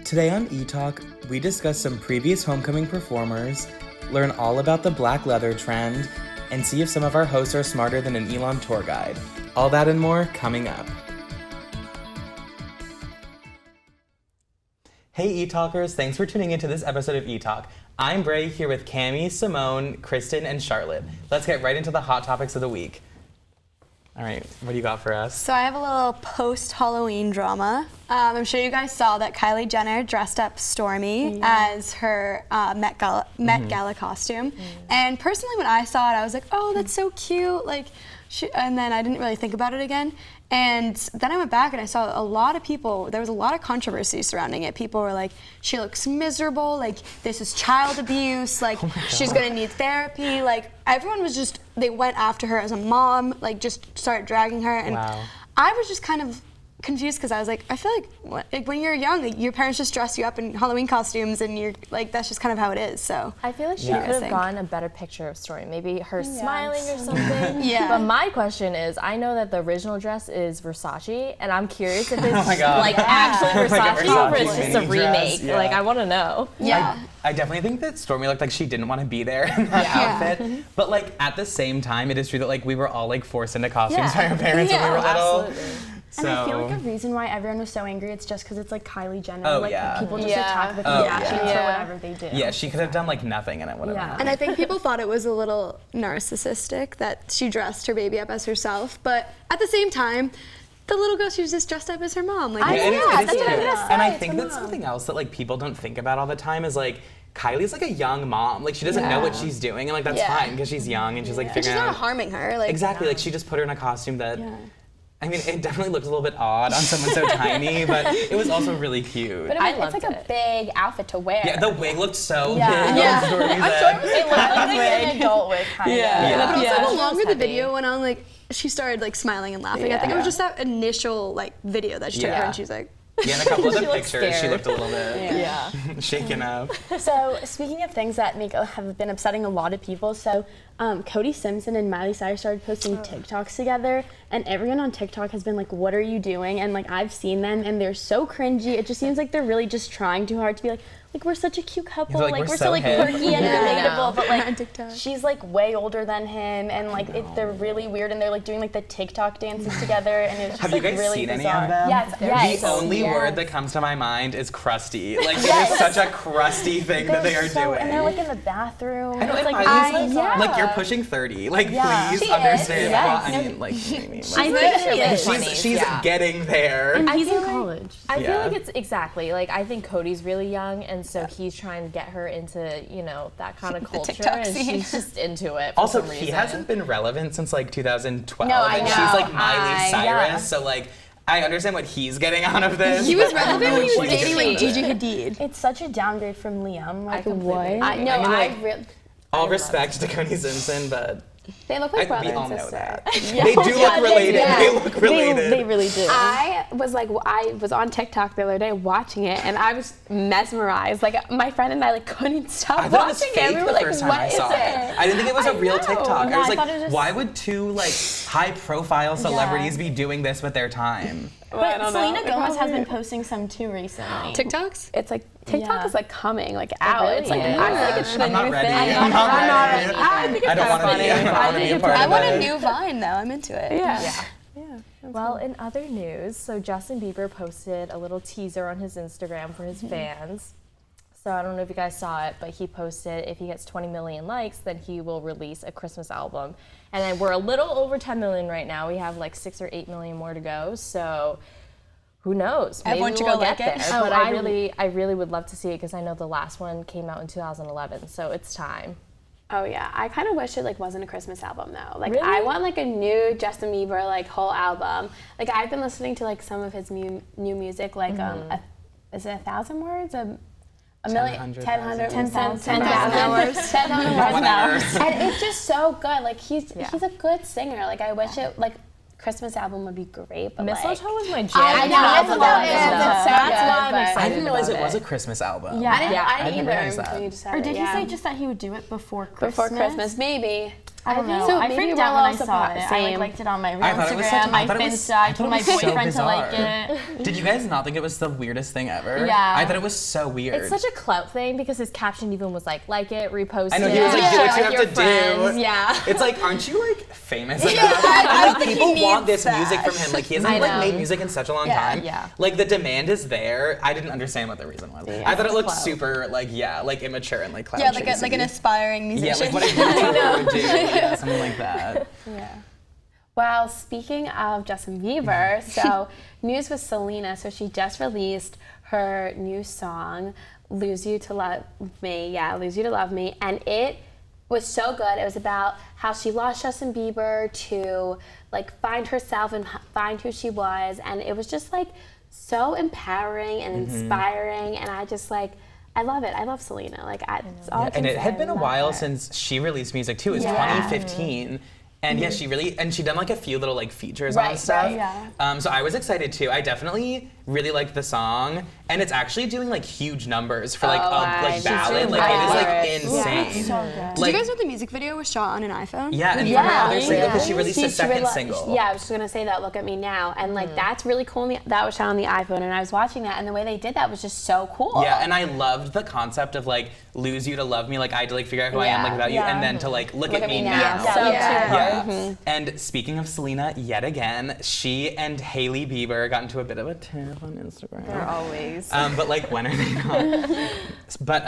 Today on Etalk, we discuss some previous homecoming performers, learn all about the black leather trend, and see if some of our hosts are smarter than an Elon tour guide. All that and more coming up. Hey Etalkers, thanks for tuning into this episode of Etalk. I'm Bray here with Cammie, Simone, Kristen, and Charlotte. Let's get right into the hot topics of the week. All right, what do you got for us? So I have a little post-Halloween drama. I'm sure you guys saw that Kylie Jenner dressed up Stormi as her Met Gala costume. And personally, when I saw it, I was like, oh, that's so cute. And then I didn't really think about it again. And then I went back and I saw a lot of people, there was a lot of controversy surrounding it. People were like, she looks miserable, like this is child abuse, like she's gonna need therapy. Like everyone was just, they went after her as a mom, like just started dragging her. And I was just kind of confused because I was like, I feel like when you're young, like, your parents just dress you up in Halloween costumes and you're like, that's just kind of how it is. So I feel like she could have gotten a better picture of Stormi, maybe her smiling or something. But my question is, I know that the original dress is Versace, and I'm curious if it's like actually Versace or it's just a remake. Like I want to know. I definitely think that Stormi looked like she didn't want to be there in that outfit. But like at the same time, it is true that like we were all like forced into costumes by our parents when we were little. And I feel like a reason why everyone was so angry, it's just because it's like Kylie Jenner. People just attack the Kardashians for whatever they do. Yeah, she could have done like nothing and it would have been. And I think people thought it was a little narcissistic that she dressed her baby up as herself. But at the same time, the little girl, she was just dressed up as her mom. Like, that's what I'm gonna say. And I think that's something else that like people don't think about all the time is like, Kylie's like a young mom. Like she doesn't know what she's doing, and like that's fine because she's young and she's like figuring out. She's not harming her. Like exactly. Like she just put her in a costume that. I mean, it definitely looked a little bit odd on someone so tiny, but it was also really cute. But it's like a big outfit to wear. Yeah, the wig looked so big. I'm sure it looked like an adult wig, kind of. But also the longer the video went on, like she started like smiling and laughing. I think it was just that initial like video that she took her, and she's like. Yeah, in a couple of the pictures, she looked a little bit shaken up. So speaking of things that have been upsetting a lot of people, so Cody Simpson and Miley Cyrus started posting TikToks together, and everyone on TikTok has been like, what are you doing? And like I've seen them, and they're so cringy. It just seems like they're really just trying too hard to be like we're such a cute couple, like we're so like quirky and relatable, but like she's like way older than him, and like they're really weird, and they're like doing like the TikTok dances together, and it's just have like you guys really seen bizarre. Any of them? The only word that comes to my mind is crusty. Like it is such a crusty thing that they are doing. And they're like in the bathroom. I know, it's like you're pushing 30. Like please understand. Well, I mean, like maybe. I think she's getting there. And he's in college. I feel like it's exactly like I think Cody's really young, and so he's trying to get her into that kind of culture, and she's just into it. Also, he hasn't been relevant since like 2012. No, I know. She's like Miley Cyrus, so like. I understand what he's getting out of this. He was relevant when he was dating like Gigi Hadid. It's such a downgrade from Liam. Like what? All respect to Cody Simpson, but they look like brother we all and know sister. that. They do look related. They look related. They really do. I was on TikTok the other day watching it, and I was mesmerized. Like my friend and I like couldn't stop watching it. We were like, "What is it?" I didn't think it was a real TikTok. I was like, why would two like high-profile celebrities be doing this with their time? But Selena Gomez has been posting some too recently. TikToks? It's like TikTok is like coming like out. It's like I feel like it's the new ready. thing. I'm not ready. I think it's I don't want to be. I don't want to be a part of it. I want a new Vine though. I'm into it. Yeah. Well, in other news, so Justin Bieber posted a little teaser on his Instagram for his fans. So I don't know if you guys saw it, but he posted if he gets 20 million likes, then he will release a Christmas album. And then we're a little over 10 million right now. We have like 6 or 8 million more to go. So who knows? Maybe we'll get there. But I really would love to see it because I know the last one came out in 2011. So it's time. Oh yeah, I kind of wish it like wasn't a Christmas album though. Like really? I want like a new Justin Bieber like whole album. Like I've been listening to like some of his new music. Like is it 1,000 words? A million, 10,000 words now. And it's just so good. Like he's a good singer. Like I wish it like Christmas album would be great. But Mistletoe was my jam. I know. That's why I'm excited. I didn't realize it was a Christmas album. Yeah, I didn't realize that. either. Or did he say just that he would do it before Christmas? Before Christmas, maybe. I don't know. So I maybe freaked we're out a when I little saw it. I same. liked it on my I thought it was such- Instagram, my I thought it was- Finsta. I I told thought my it was so boyfriend to like bizarre. it. Did you guys not think it was the weirdest thing ever? Yeah. I thought it was so weird. It's such a clout thing because his caption even was like it, repost I know, it, he was like, do share what you with have your to do. friends. Yeah. It's like, aren't you like famous enough? I don't think he people want needs this music from him. Like he hasn't I like know. made music in such a long time. Yeah. Like the demand is there. I didn't understand what the reason was. I thought it looked clout. super like like immature and like clout Yeah, like an chasey. aspiring musician. Yeah, like what a YouTuber would do. Yeah, something like that. Yeah. Well, speaking of Justin Bieber, so news with Selena. So she just released her new song, Lose You to Love Me. Yeah, Lose You to Love Me. And it was so good. It was about how she lost Justin Bieber to like find herself and find who she was. And it was just like so empowering and inspiring. And I just like, I love it. I love Selena. Like, it's all I can And it say. had been I a love while her. since she released music too. It was Yeah. 2015. And yeah, she done like a few little like features on Right, stuff. right, yeah. So I was excited too. I definitely really liked the song, and it's actually doing like huge numbers for like she's ballad. doing Like it is like well. insane. So good. Did you guys know the music video was shot on an iPhone? Yeah, and Yeah. from her other single, because Yeah. she released a second single. Yeah, I was just gonna say that. Look at me now, and like that's really cool. That was shot on the iPhone, and I was watching that, and the way they did that was just so cool. Yeah, and I loved the concept of like lose you to love me. Like I had to like figure out who I am like without you, and then to like look at me now. So Yeah. true. And speaking of Selena, yet again, she and Hailey Bieber got into a bit of a tiff on Instagram. They're always. But like, when are they not? But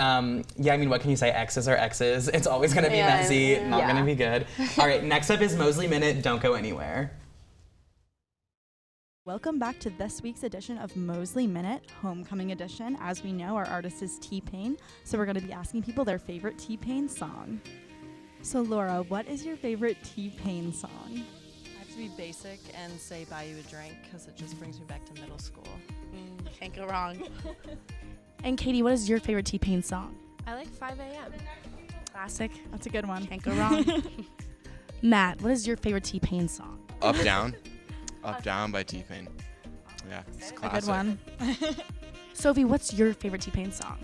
yeah, I mean, what can you say? Exes are exes. It's always gonna be messy, not gonna be good. All right, next up is Mosley Minute. Don't go anywhere. Welcome back to this week's edition of Mosley Minute, Homecoming Edition. As we know, our artist is T-Pain, so we're going to be asking people their favorite T-Pain song. So Laura, what is your favorite T-Pain song? I have to be basic and say buy you a drink because it just brings me back to middle school. Can't go wrong. And Katie, what is your favorite T-Pain song? I like 5 a.m. Classic. That's a good one. Can't go wrong. Matt, what is your favorite T-Pain song? Up Down. Up Down by T-Pain. Yeah, it's a A classic. good one. Sophie, what's your favorite T-Pain song?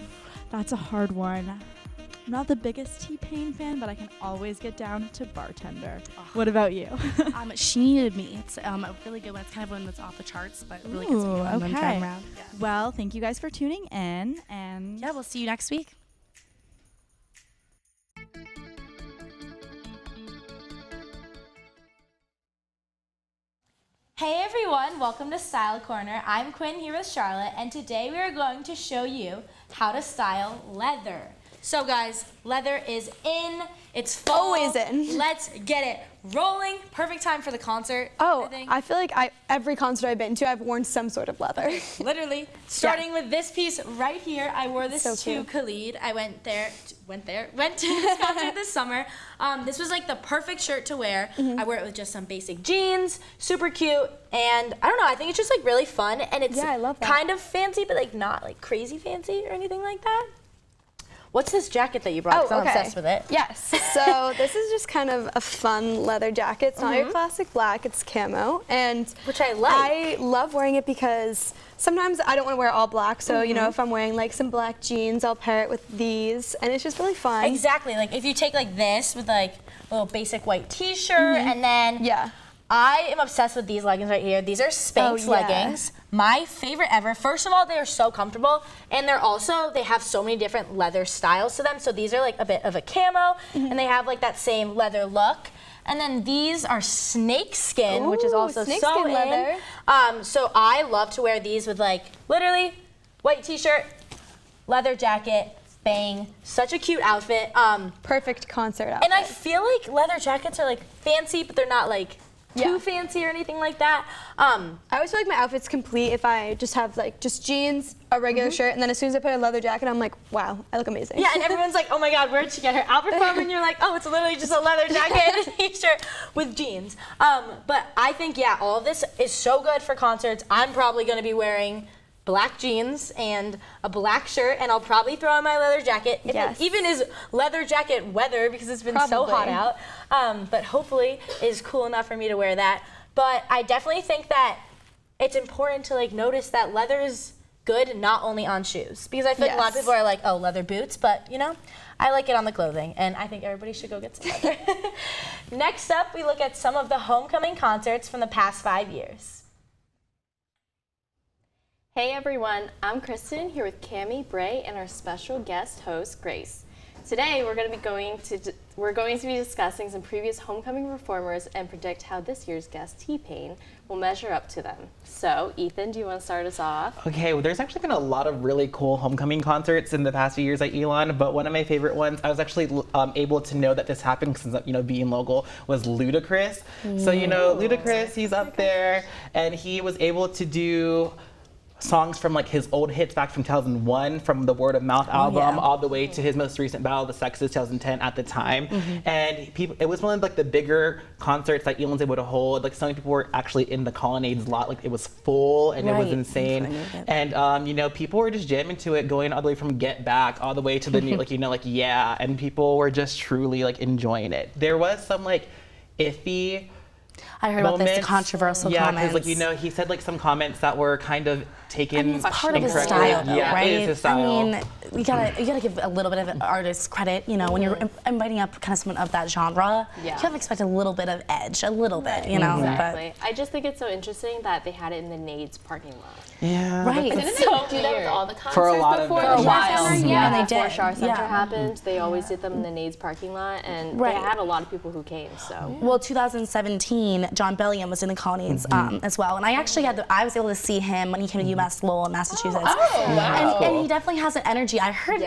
That's a hard one. I'm not the biggest T-Pain fan, but I can always get down to Bartender. What about you? She Needed Me. It's a really good one. It's kind of one that's off the charts, but really gets me Ooh, going when I'm okay. driving around. Yeah. Well, thank you guys for tuning in, and Yeah, we'll see you next week. Hey everyone, welcome to Style Corner. I'm Quinn here with Charlotte, and today we are going to show you how to style leather. So guys, leather is in, it's fall. Always in. Let's get it rolling. Perfect time for the concert. Oh, I think. I feel like every concert I've been to, I've worn some sort of leather. Literally, starting with this piece right here. I wore this So to cute. Khalid. I went to this concert this summer. This was like the perfect shirt to wear. Mm-hmm. I wear it with just some basic jeans, super cute, and I don't know, I think it's just like really fun, and it's Yeah, I love that. kind of fancy, but like not like crazy fancy or anything like that. What's this jacket that you brought? 'Cause I'm obsessed with it. Yes. So this is just kind of a fun leather jacket. It's not your classic black, it's camo. And Which I like. I love wearing it because sometimes I don't want to wear all black. So, you know, if I'm wearing like some black jeans, I'll pair it with these. And it's just really fun. Exactly, like if you take like this with like a little basic white t-shirt, and then Yeah. I am obsessed with these leggings right here. These are Spanx yeah. leggings. My favorite ever. First of all, they are so comfortable, and they have so many different leather styles to them. So these are like a bit of a camo, and they have like that same leather look. And then these are snake skin, which is Ooh, also snake so skin in. leather. So I love to wear these with like literally white t-shirt, leather jacket, bang. Such a cute outfit. Perfect concert outfit. And I feel like leather jackets are like fancy, but they're not like too fancy or anything like that. I always feel like my outfit's complete if I just have like just jeans, a regular shirt, and then as soon as I put a leather jacket, I'm like, wow, I look amazing. Yeah, and everyone's like, oh my God, where'd she get her outfit from? And you're like, oh, it's literally just a leather jacket and a t-shirt with jeans. But I think, yeah, all of this is so good for concerts. I'm probably gonna be wearing black jeans and a black shirt, and I'll probably throw on my leather jacket. If Yes. it even is leather jacket weather because it's been so hot Probably. out. But hopefully is cool enough for me to wear that. But I definitely think that it's important to like notice that leather is good not only on shoes, because I feel like a lot of people are like, oh, leather boots, but you know, I like it on the clothing, and I think everybody should go get some leather. Next up, we look at some of the homecoming concerts from the past 5 years. Hey everyone, I'm Kristen here with Cammie, Bray, and our special guest host, Grace. Today we're going to be discussing some previous homecoming performers and predict how this year's guest T-Pain will measure up to them. So, Ethan, do you want to start us off? Okay, well, there's actually been a lot of really cool homecoming concerts in the past few years at Elon, but one of my favorite ones, I was actually able to know that this happened since, being local, was Ludacris. So, Ludacris, he's up there, and he was able to do songs from like his old hits back from 2001, from the Word of Mouth album, all the way to his most recent Battle of the Sexes, 2010 at the time. And it was one of like the bigger concerts that Elon's able to hold. Like, so many people were actually in the Colonnades a lot. Like, it was full and it was insane. And people were just jamming to it, going all the way from Get Back all the way to the new, Yeah. And people were just truly like enjoying it. There was some like iffy I heard about this, the controversial comments. Because, he said some comments that were kind of taken it's part of his style, though, right? It is his style. You gotta give a little bit of an artist credit. When you're inviting up kind of someone of that genre, you gotta expect a little bit of edge, a little bit, Exactly. But I just think it's so interesting that they had it in the Nades parking lot. Yeah. Right. But didn't they do that with all the concerts for a lot before of the them. Shar Center? Yeah, they before did. Shar Center happened, they always did them in the Nades parking lot, and they had a lot of people who came. So. Well, 2017, John Bellion was in the Colonnades as well, and I actually I was able to see him when he came to UMass Lowell in Massachusetts. Oh, wow. And he definitely has an energy. I heard,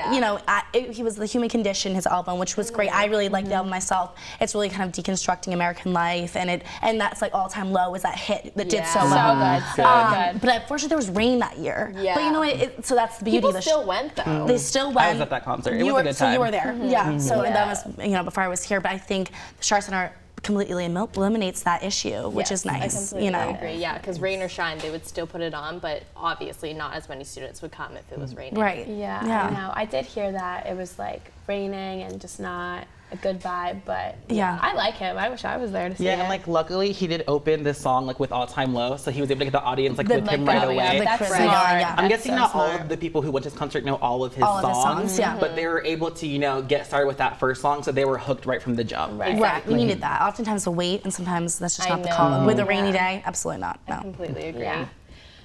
he was The Human Condition, his album, which was great. I really liked the album myself. It's really kind of deconstructing American life, and that's like All Time Low was that hit that did so well. So good. But unfortunately, there was rain that year. Yeah. But you know what? So that's the beauty People of the still went though. They still went. I was at that concert. It was a good time. So you were there. Yeah. So that was before I was here. But I think the Shar Center completely eliminates that issue, which is nice. I agree. Yeah, because rain or shine, they would still put it on, but obviously not as many students would come if it was raining. Right. Yeah. I know. I did hear that it was like raining and just not a good vibe, but I like him. I wish I was there to see it. Yeah, and luckily he did open this song with All Time Low, so he was able to get the audience with him right away. That's smart. I'm guessing not all of the people who went to his concert know all of his songs, but they were able to get started with that first song, so they were hooked right from the jump. Right. Exactly. We needed that. Oftentimes the wait, and sometimes that's just not the call. With a rainy day, absolutely not. No. I completely agree. Yeah.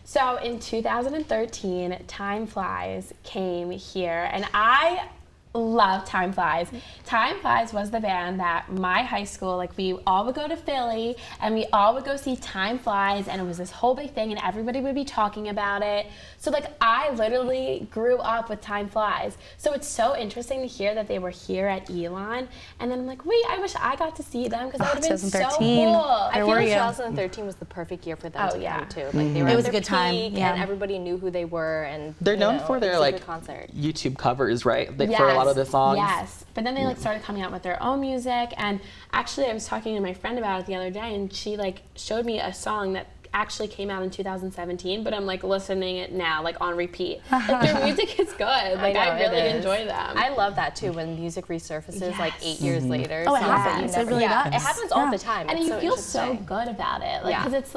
So in 2013, Time Flies came here, and I love Time Flies. Time Flies was the band that my high school, we all would go to Philly and we all would go see Time Flies, and it was this whole big thing and everybody would be talking about it. So I literally grew up with Time Flies. So it's so interesting to hear that they were here at Elon, and then I'm like, wait, I wish I got to see them because that would have been so cool. I feel like 2013 was the perfect year for them to come too. They were it was at a good time, and everybody knew who they were, and they're known for their concert. YouTube covers, right? For a lot of the songs. Yes, but then they started coming out with their own music, and actually I was talking to my friend about it the other day, and she showed me a song that actually came out in 2017, but I'm listening it now on repeat. Their music is good. I really enjoy them. I love that too when music resurfaces 8 years later. Oh, it happens. It really does. It happens all the time. And it's you feel so good about it, because it's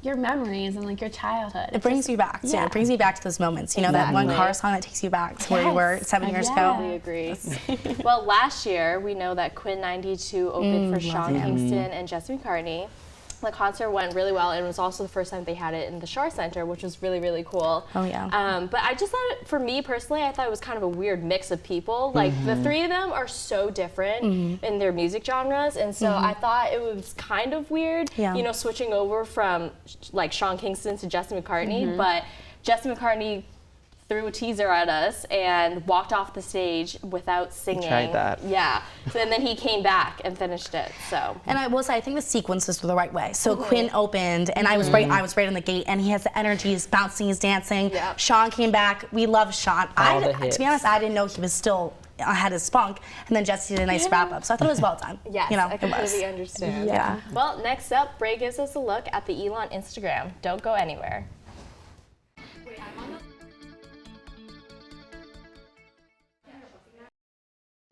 your memories and your childhood. It brings you back too. It brings you back to those moments. That one car song that takes you back to where you were 7 years ago. I agree. Well, last year we know that Quinn 92 opened for Sean Kingston and Jesse McCartney. The concert went really well, and it was also the first time they had it in the Shar Center, which was really, really cool. Oh, yeah. But I just thought, for me personally, I thought it was kind of a weird mix of people. The three of them are so different in their music genres, and so I thought it was kind of weird, switching over from Sean Kingston to Jesse McCartney. But Jesse McCartney threw a teaser at us and walked off the stage without singing. He tried that. Yeah. So, and then he came back and finished it. So. And I will say, I think the sequences were the right way. So Quinn opened, and I was right on the gate, and he has the energy, he's bouncing, he's dancing. Yep. Sean came back. We love Sean. To be honest, I didn't know he was still had his spunk, and then Jesse did a nice wrap up. So I thought it was well done. Yes, I completely understand. Yeah. Well, next up, Bray gives us a look at the Elon Instagram. Don't go anywhere.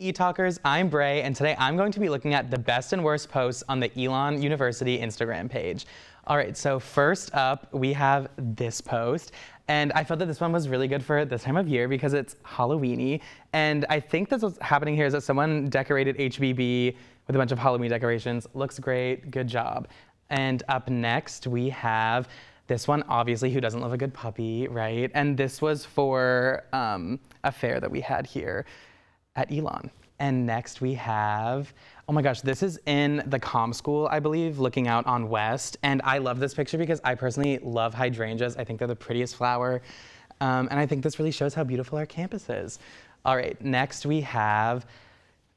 E-Talkers, I'm Bray, and today I'm going to be looking at the best and worst posts on the Elon University Instagram page. All right, so first up, we have this post. And I felt that this one was really good for this time of year because it's Halloween-y. And I think that's what's happening here is that someone decorated HBB with a bunch of Halloween decorations. Looks great, good job. And up next, we have this one, obviously, who doesn't love a good puppy, right? And this was for a fair that we had here at Elon. And next we have, oh my gosh, this is in the comm school, I believe, looking out on West. And I love this picture because I personally love hydrangeas. I think they're the prettiest flower. And I think this really shows how beautiful our campus is. All right, next we have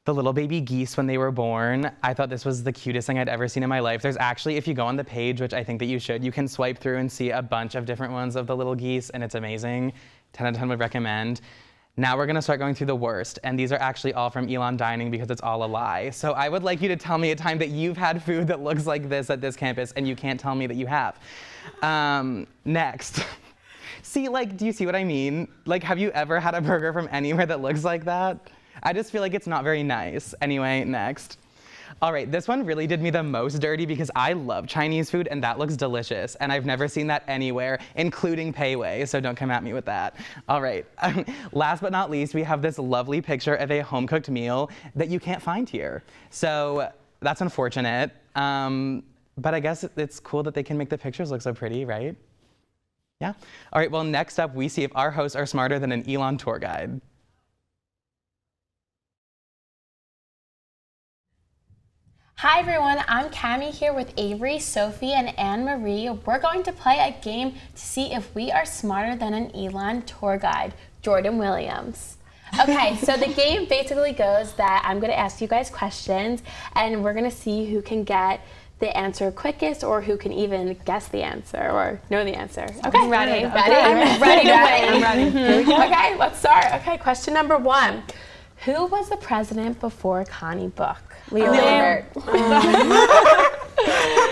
the little baby geese when they were born. I thought this was the cutest thing I'd ever seen in my life. There's actually, if you go on the page, which I think that you should, you can swipe through and see a bunch of different ones of the little geese, and it's amazing. 10 out of 10 would recommend. Now we're gonna start going through the worst, and these are actually all from Elon Dining because it's all a lie. So I would like you to tell me a time that you've had food that looks like this at this campus, and you can't tell me that you have. Next. See, like, do you see what I mean? Like, have you ever had a burger from anywhere that looks like that? I just feel like it's not very nice. Anyway, next. All right, this one really did me the most dirty because I love Chinese food and that looks delicious. And I've never seen that anywhere, including Pei Wei, so don't come at me with that. All right, last but not least, we have this lovely picture of a home-cooked meal that you can't find here. So that's unfortunate, but I guess it's cool that they can make the pictures look so pretty, right? Yeah. All right, well, next up, we see if our hosts are smarter than an Elon tour guide. Hi everyone, I'm Cami here with Avery, Sophie, and Anne-Marie. We're going to play a game to see if we are smarter than an Elon tour guide, Jordan Williams. Okay, so the game basically goes that I'm going to ask you guys questions, and we're going to see who can get the answer quickest or who can even guess the answer or know the answer. Okay, I'm ready. I'm ready to win. I'm ready. Here we go. Okay, let's start. Okay, question number 1. Who was the president before Connie Book? Liam.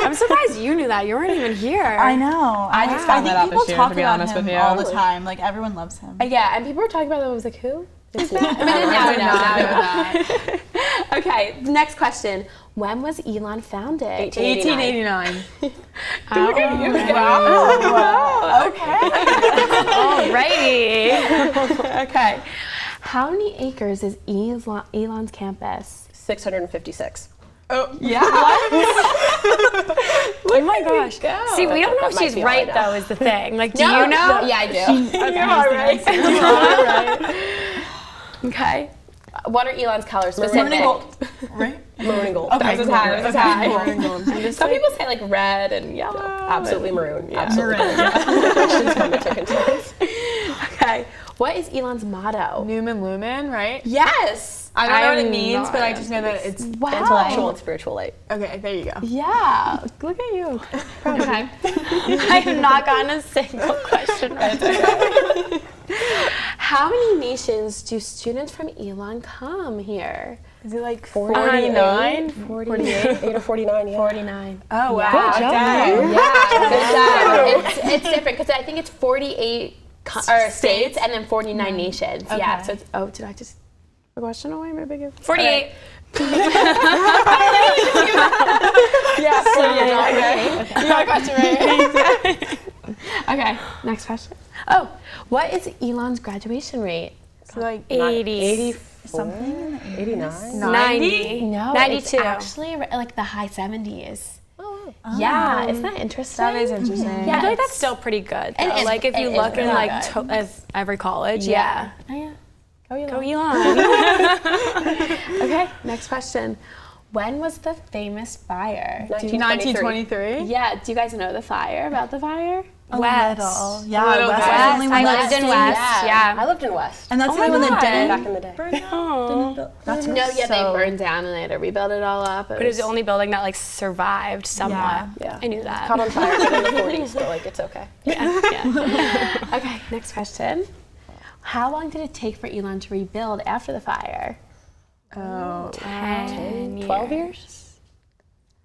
I'm surprised you knew that. You weren't even here. I know. I just found that out this year, to be honest with you. All the time. Like, everyone loves him. Yeah, and people were talking about that. I was like, who? It's not. Okay, next question. When was Elon founded? 1889. Look at you. Wow. Okay. Alrighty. Okay. How many acres is Elon's campus? 656. Oh, yeah. What? Oh my gosh. See, we don't know if she's right, though, is the thing. Like, do you know? No, yeah, I do. Okay. You're all right. All right. Okay. What are Elon's colors specific? Maroon and gold. Right? Maroon and gold. Okay, this is high. This is high. Maroon and gold. Some people say like red and yellow. Absolutely maroon. Yeah. Maroon. Questions come with chicken turns. Okay. What is Elon's motto? Newman Lumen, right? Yes. I don't know what it means, but I just know that it's Intellectual and spiritual light. Okay, there you go. Yeah. Look at you. Okay. I have not gotten a single question right. How many nations do students from Elon come here? Is it like 49? 48? 8 or 49, yeah. 49. Oh, wow. Good job. Yeah, it's different because I think it's 48 states and then 49 nations. Okay. Yeah, so it's, did I just a question away? Maybe give 48. Yeah, so you got a question right. Okay, next question. Oh, what is Elon's graduation rate? So like 80 Something. 89? 90? No, 92. it's actually like the high 70s. Yeah, isn't that interesting? That is interesting. Yeah, I feel like that's still pretty good. It is- Like if you it look is in really like good. as every college, Yeah. Oh, yeah. Go Elon. Go Elon. Okay, next question. When was the famous fire? 1923. Yeah, do you guys know the fire, about the fire? West. Yeah, Little West. West. is the only one I that's lived in still- West. Yeah. I lived in West. And that's Oh the only my one that God. didn't Back in the day. burn down. That's No, yeah, they so- burned down and they had to rebuild it all up. But it was the only building that like survived somewhat. Yeah. I knew that. Caught on fire, but in the 40s, but like it's okay. Yeah. Okay, next question. How long did it take for Elon to rebuild after the fire? 10 12 years?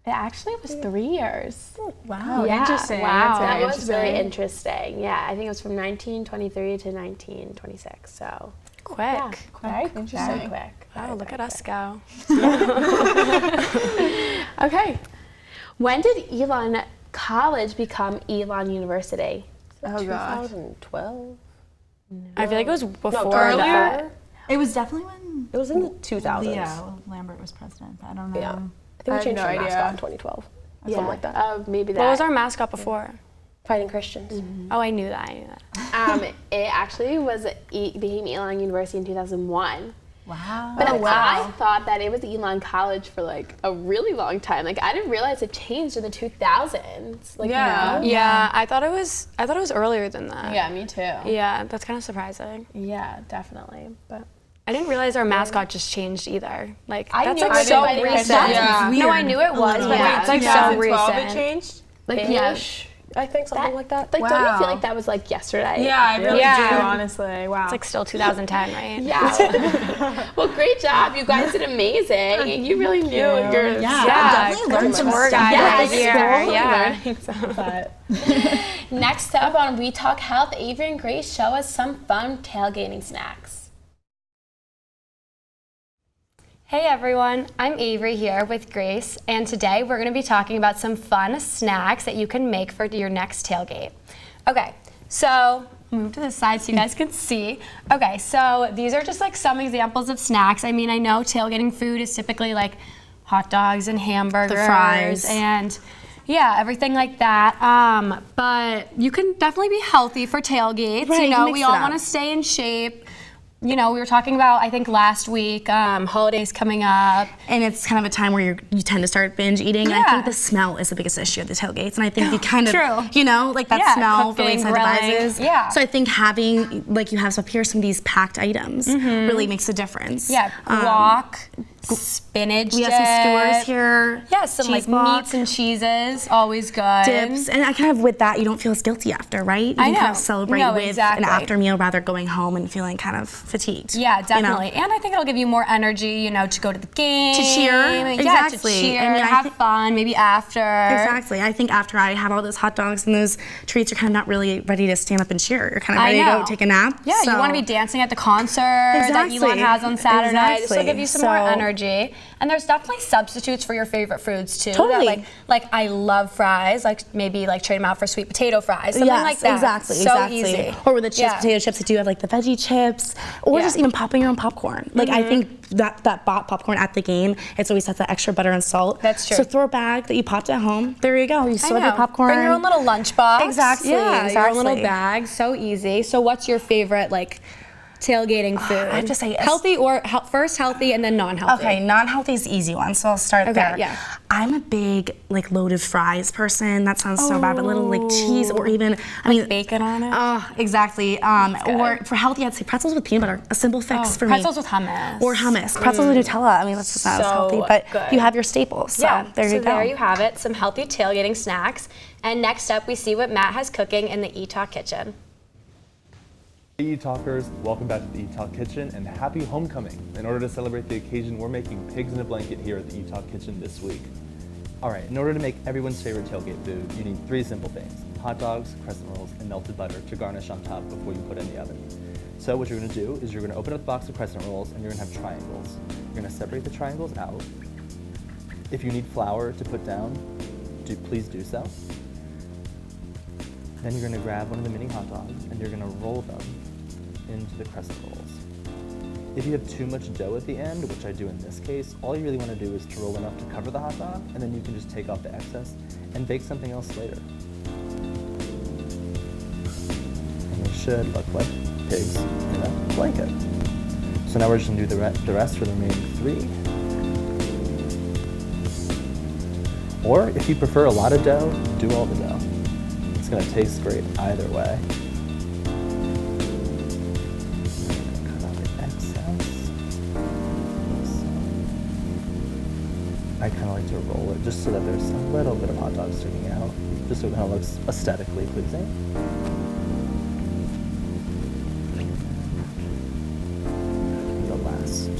It actually was 3 years. Wow, Yeah. interesting. Wow, That's that very was really interesting. Yeah, I think it was from 1923 to 1926. So quick. yeah, very quick. Interesting. Very quick. Wow, look at us go. Okay. When did Elon college become Elon University? Oh gosh. 2012? I feel like it was before earlier? that. It was definitely when It was in the 2000s. Leo Lambert was president. I don't know. Yeah. I think I we have changed no our idea. mascot in 2012. Something like that. Maybe that. What was our mascot before? Fighting Christians. Oh, I knew that. It actually became Elon University in 2001. Wow. But I thought that it was Elon College for like a really long time. Like I didn't realize it changed in the 2000s. Like Yeah, I thought it was earlier than that. Yeah, me too. Yeah, that's kind of surprising. Yeah, definitely. But I didn't realize our mascot just changed either. Like I that's knew like it so was recent. Fighting No, I knew it was, but it's like so recent. It changed. like Ish, I think something like that. Like, don't you feel like that was like yesterday? Yeah, I really Yeah. do, honestly. Wow. It's like still 2010, right? Yeah. Well, great job. You guys did amazing. You really knew your definitely learned some tour stuff. guide Yes, right here. Yeah. Next up on We Talk Health, Avery and Grace show us some fun tailgating snacks. Hey everyone, I'm Avery here with Grace, and today we're going to be talking about some fun snacks that you can make for your next tailgate. Okay, so move to the side so you guys can see. Okay, so these are just like some examples of snacks. I mean, I know tailgating food is typically like hot dogs and hamburgers, The fries. and yeah, everything like that. But you can definitely be healthy for tailgates. Right, You know, mix we it all up. want to stay in shape. You know, we were talking about, I think last week, holidays coming up. And it's kind of a time where you tend to start binge eating. And I Yeah. think the smell is the biggest issue at the tailgates. And I think you kind of, True. you know, like that Yeah, smell cooking, really grilling. incentivizes. Yeah. So I think having, like you have up here, some of these packed items really makes a difference. Yeah, guac, spinach We dip. have some skewers here. Yeah, some cheese like guac, meats and cheeses, always good. dips. And I kind of, with that, you don't feel as guilty after, right? You I can kind know. of celebrate No, with exactly. an after meal rather going home and feeling kind of fatigued. Yeah, you know? definitely. And I think it'll give you more energy, you know, to go to the game. To cheer. Yeah, Exactly. to cheer, I mean, I have think- fun, maybe after. Exactly. I think after I have all those hot dogs and those treats, you're kind of not really ready to stand up and cheer. You're kind of I ready to know. go take a nap. Yeah, so. you want to be dancing at the concert that Exactly. Elon has on Saturday. This will Exactly. give you some more So- energy. And there's definitely substitutes for your favorite foods too. Totally. That, like I love fries. Like maybe like trade them out for sweet potato fries, something Yes, like that. exactly, So exactly. easy. Or with the chips, Yeah. potato chips, they do have like the veggie chips, or Yeah. just even popping your own popcorn. Like I think that bought popcorn at the game, it's always has that extra butter and salt. That's true. So throw a bag that you popped at home. There you go. You still have your know. popcorn. Bring your own little lunchbox. Exactly, Yeah, your own little exactly. bag. So easy. So what's your favorite like tailgating food? I have to say it's- healthy or first healthy and then non-healthy. Okay, non-healthy is the easy one, so I'll start Okay, there. yeah. I'm a big like loaded fries person. That sounds so bad, but little like cheese or even Bacon on it. Oh, exactly. Or for healthy, I'd say pretzels with peanut butter. A simple fix for me. Pretzels with hummus. Or hummus. Pretzels with Nutella. I mean, that's just not as So healthy, but good. you have your staples. So there you go. there you have it. Some healthy tailgating snacks. And next up, we see what Matt has cooking in the Etalk kitchen. Hey Etalkers, welcome back to the Etalk Kitchen and happy homecoming. In order to celebrate the occasion, we're making pigs in a blanket here at the Etalk Kitchen this week. Alright, in order to make everyone's favorite tailgate food, you need 3 simple things: hot dogs, crescent rolls, and melted butter to garnish on top before you put in the oven. So what you're going to do is you're going to open up the box of crescent rolls and you're going to have triangles. You're going to separate the triangles out. If you need flour to put down, please do so. Then you're going to grab one of the mini hot dogs and you're going to roll them into the crescent rolls. If you have too much dough at the end, which I do in this case, all you really want to do is to roll enough to cover the hot dog, and then you can just take off the excess and bake something else later. And they should look like pigs in a blanket. So now we're just going to do the rest for the remaining 3. Or if you prefer a lot of dough, do all the dough. It's going to taste great either way. I kind of like to roll it just so that there's a little bit of hot dog sticking out, just so it kind of looks aesthetically pleasing. The last 2.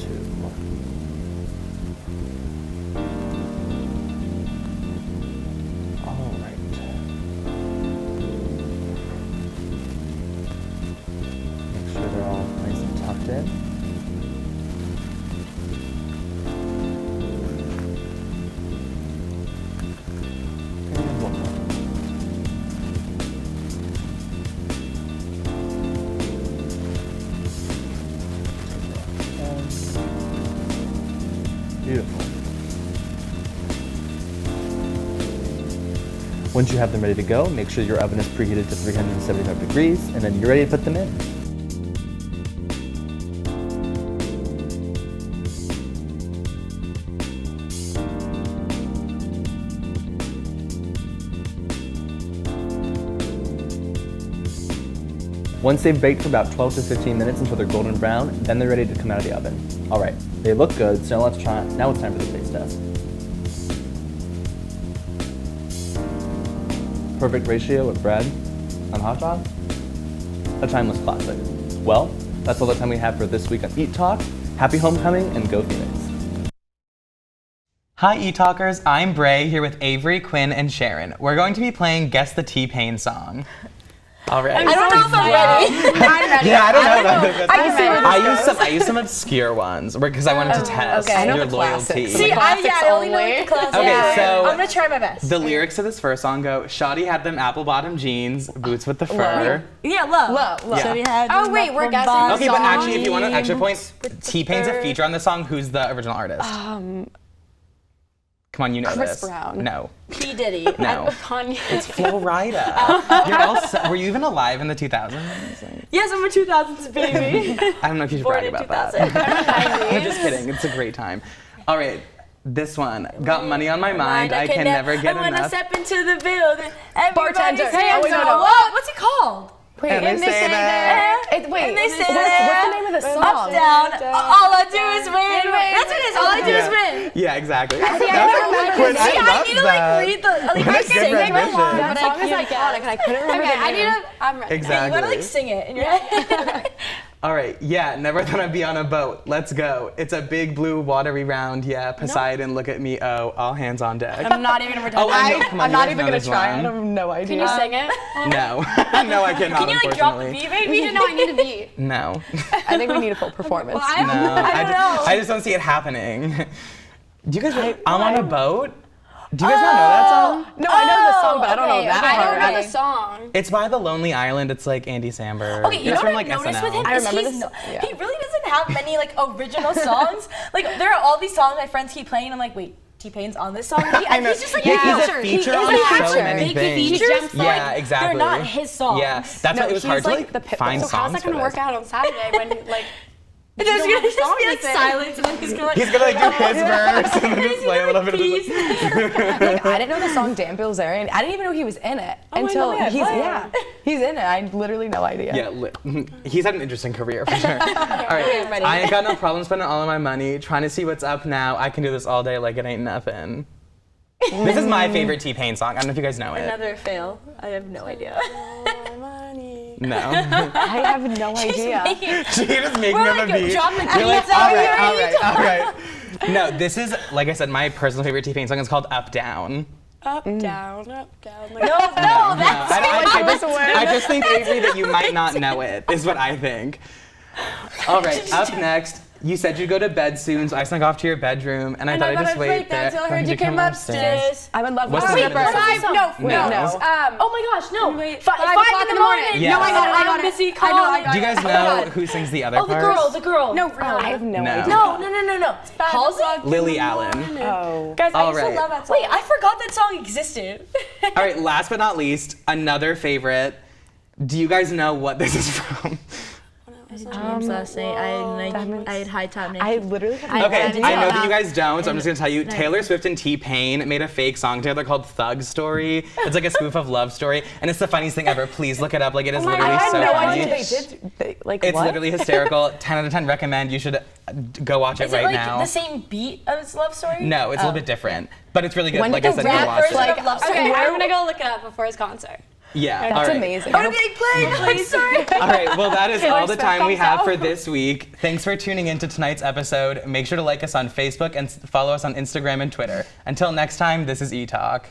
All right. Make sure they're all nice and tucked in. Beautiful. Once you have them ready to go, make sure your oven is preheated to 375 degrees, and then you're ready to put them in. Once they've baked for about 12 to 15 minutes until they're golden brown, then they're ready to come out of the oven. All right, they look good, so let's try. Now it's time for the taste test. Perfect ratio of bread on hot dog. A timeless classic. Well, that's all the time we have for this week on Eat Talk. Happy homecoming and go Phoenix. Hi E-Talkers, I'm Bray here with Avery, Quinn, and Sharon. We're going to be playing Guess the T-Pain song. All right. I don't know if I'm ready. I'm ready. Yeah, I don't know about this. I'm I used some obscure ones because I wanted to test your loyalty. See, I only know the classics. Okay, so I'm gonna try my best. The lyrics to this first song go, Shawty had them apple-bottom jeans, boots with the fur. Yeah, low. Yeah. So we had Oh, wait, we're guessing the Okay, but song. actually, if you want an extra point, T-Pain's a feature on the song. Who's the original artist? Come on, you know Chris this. Brown. No. P. Diddy. No. Kanye. It's Flo Rida. Were you even alive in the 2000s? Yes, I'm a 2000s baby. I don't know if you should Born brag in about 2000. that. I'm just kidding. It's a great time. All right. This one. Got money on my mind. I can never get when I enough. step into the building, Bartender. everybody's hands Oh, wait, no, go no. up. What's it called? Wait, And they say that. And they say what's that. the name of the song? Up, down. All I do is win. That's what it is. All I do is win. Yeah, exactly. See, I need to like read the. Like, I sing it. That song is iconic, and I couldn't remember the name. I'm ready. Exactly. You gotta like sing it in your head. All right, yeah, never thought I'd be on a boat. Let's go. It's a big blue watery round, yeah. Poseidon, look at me, oh, all hands on deck. I'm not even gonna pretend. Oh, I know, come on, I'm you not guys even know gonna this try. I one. have no idea. Can you sing it? No, no, I cannot. Can you like drop the unfortunately. beat, maybe? You know I need a beat. No, I think we need a full performance. no, I don't know. I just don't see it happening. Do you guys? I'm on a boat. Do you guys not know that song? No, I know the song, but I don't know that I part. don't know the song. It's by The Lonely Island. It's like Andy Samberg. Okay, you it's know from what like I noticed SNL. with him I is remember he's this- yeah. he really doesn't have many like original songs. Like there are all these songs my friends keep playing, and I'm like, wait, T-Pain's on this song? He's just like Yeah, a he's feature. a feature He on is a so feature. many Big things. features, but Yeah, exactly. they're not his songs. Yeah, that's why it was hard to like find So how's songs that for gonna this. work out on Saturday when like There's don't gonna have just be like songs with it? silence, and then he's gonna like. He's gonna like do his verse and then just play a little bit of Peace. Like, I didn't know the song Dan Bilzerian. I didn't even know he was in it until he's in it. I had literally no idea. Yeah, he's had an interesting career for sure. All right, I ain't got no problem spending all of my money trying to see what's up now. I can do this all day like it ain't nothing. This is my favorite T-Pain song. I don't know if you guys know it. Another fail. I have no idea. No. I have no idea. She just making We're up like, a beat. drop the You're like, beats all out right. here. No, this is, like I said, my personal favorite T-Pain song is called Up Down. up, down. Like, I just think, Avery, that you might not know it, is what I think. All right, up next. You said you'd go to bed soon, so I snuck off to your bedroom, and I thought I'd just wait there. Until I heard you came upstairs. I'm in love with What's the name of the song? Oh my gosh, no. Wait, 5 in the morning. Yeah. No, I got it. I'm busy calling. Do you guys know who sings the other Oh, parts? the girl. No, I have no No. idea. No. Halsey? Lily Allen. Oh. Guys, I All used to right. love that song. Wait, I forgot that song existed. All right, last but not least, another favorite. Do you guys know what this is from? James last night, I had high time. I literally have no Okay, idea. I know that you guys don't, so I'm just gonna tell you. Taylor Swift and T-Pain made a fake song together called Thug Story. It's like a spoof of Love Story, and it's the funniest thing ever. Please look it up. Like, it is literally I had so no funny. idea they did. Like, It's what? literally hysterical. 10 out of 10 recommend. You should go watch it Is it right like now. the same beat of its love story? No, it's a little bit different, but it's really good. When Like did I the said, go rap watch version it. of love story. Okay, I'm gonna go look it up before his concert. Yeah, That's all right. amazing. I want to be played, please. Sorry. All right, well, that is all the Swift time we comes have out. for this week. Thanks for tuning in to tonight's episode. Make sure to like us on Facebook and follow us on Instagram and Twitter. Until next time, this is Etalk.